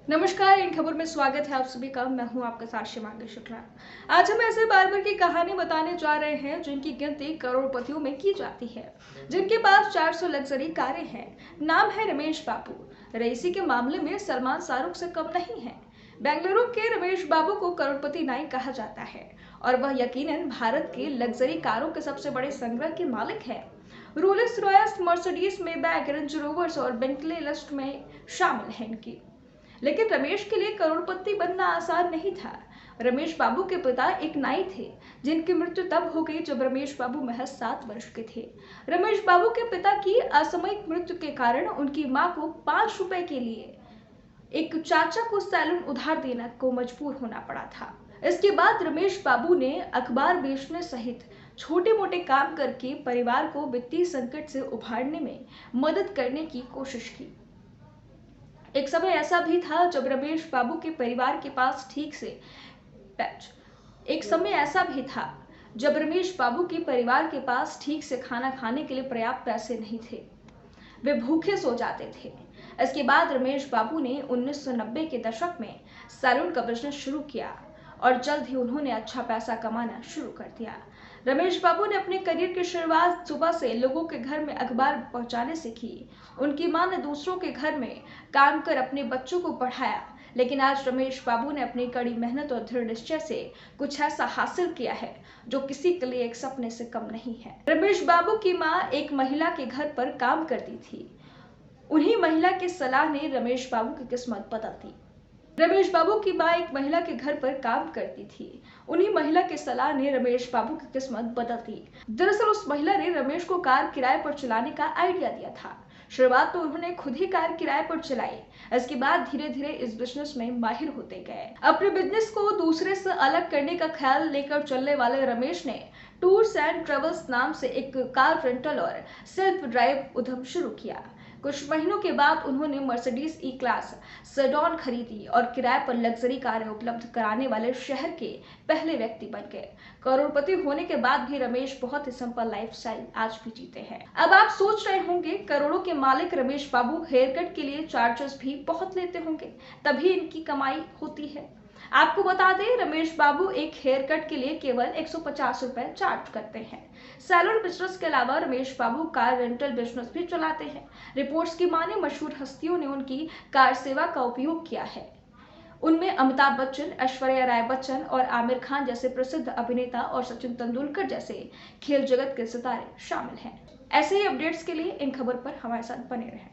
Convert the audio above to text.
नमस्कार, इन खबर में स्वागत है आप सभी का। मैं हूं आपके साथ शिवांगी शुक्ला। आज हम ऐसे बार्बर की कहानी बताने जा रहे हैं जिनकी गिनती करोड़पतियों में की जाती है, जिनके पास 400 लग्जरी कारें हैं। नाम है रमेश बाबू। रईसी के मामले में सलमान शाहरुख से कम नहीं है। बेंगलुरु के रमेश बाबू को करोड़पति नाई कहा जाता है और वह यकीनन भारत के लग्जरी कारों के सबसे बड़े संग्रह के मालिक है। Rolls Royce, Mercedes, Maybach, Range Rovers और बेंटले लिस्ट में शामिल है इनकी। लेकिन रमेश के लिए करोड़पति बनना आसान नहीं था। रमेश बाबू के पिता एक नाई थे जिनकी मृत्यु तब हो गई जब रमेश बाबू महज 7 वर्ष के थे। रमेश बाबू के पिता की असामयिक मृत्यु के कारण उनकी मां को 5 रुपए के लिए एक चाचा को सैलून उधार देने को मजबूर होना पड़ा था। इसके बाद रमेश बाबू ने अखबार बेचने सहित छोटे मोटे काम करके परिवार को वित्तीय संकट से उभारने में मदद करने की कोशिश की। एक समय ऐसा भी था जब रमेश बाबू के परिवार के पास ठीक से खाना खाने के लिए पर्याप्त पैसे नहीं थे। वे भूखे सो जाते थे। इसके बाद रमेश बाबू ने 1990 के दशक में सैलून का बिजनेस शुरू किया और जल्द ही उन्होंने अच्छा पैसा कमाना शुरू कर दिया। रमेश बाबू ने अपने करियर की शुरुआत सुबह से लोगों के घर में अखबार पहुंचाने से की। उनकी मां ने दूसरों के घर में काम कर अपने बच्चों को पढ़ाया। लेकिन आज रमेश बाबू ने अपनी कड़ी मेहनत और दृढ़ निश्चय से कुछ ऐसा हासिल किया है जो किसी के लिए एक सपने से कम नहीं है। रमेश बाबू की मां एक महिला के घर पर काम करती थी। उन्हीं महिला की सलाह ने रमेश बाबू की किस्मत बदल दी। रमेश बाबू की मां एक महिला के घर पर काम करती थी। उन्हीं महिला की सलाह ने रमेश बाबू की किस्मत बदल दी। दरअसल उस महिला ने रमेश को कार किराए पर चलाने का आइडिया दिया था। शुरुआत तो उन्होंने खुद ही कार किराए पर चलाई। इसके बाद धीरे धीरे इस बिजनेस में माहिर होते गए। अपने बिजनेस को दूसरे से अलग करने का ख्याल लेकर चलने वाले रमेश ने टूर्स एंड ट्रेवल्स नाम से एक कार रेंटल और सेल्फ ड्राइव उद्यम शुरू किया। कुछ महीनों के बाद उन्होंने मर्सिडीज ई क्लास सेडॉन खरीदी और किराए पर लग्जरी कारें उपलब्ध कराने वाले शहर के पहले व्यक्ति बन गए। करोड़पति होने के बाद भी रमेश बहुत ही सिंपल लाइफस्टाइल आज भी जीते हैं। अब आप सोच रहे होंगे करोड़ों के मालिक रमेश बाबू हेयर कट के लिए चार्जेस भी बहुत लेते होंगे, तभी इनकी कमाई होती है। आपको बता दें, रमेश बाबू एक हेयर कट के लिए केवल 150 रुपए चार्ज करते हैं। सैलून बिजनेस के अलावा रमेश बाबू कार रेंटल बिजनेस भी चलाते हैं। रिपोर्ट्स की माने मशहूर हस्तियों ने उनकी कार सेवा का उपयोग किया है। उनमें अमिताभ बच्चन, ऐश्वर्या राय बच्चन और आमिर खान जैसे प्रसिद्ध अभिनेता और सचिन तेंदुलकर जैसे खेल जगत के सितारे शामिल हैं। ऐसे ही अपडेट्स के लिए इन खबर पर हमारे साथ बने रहें।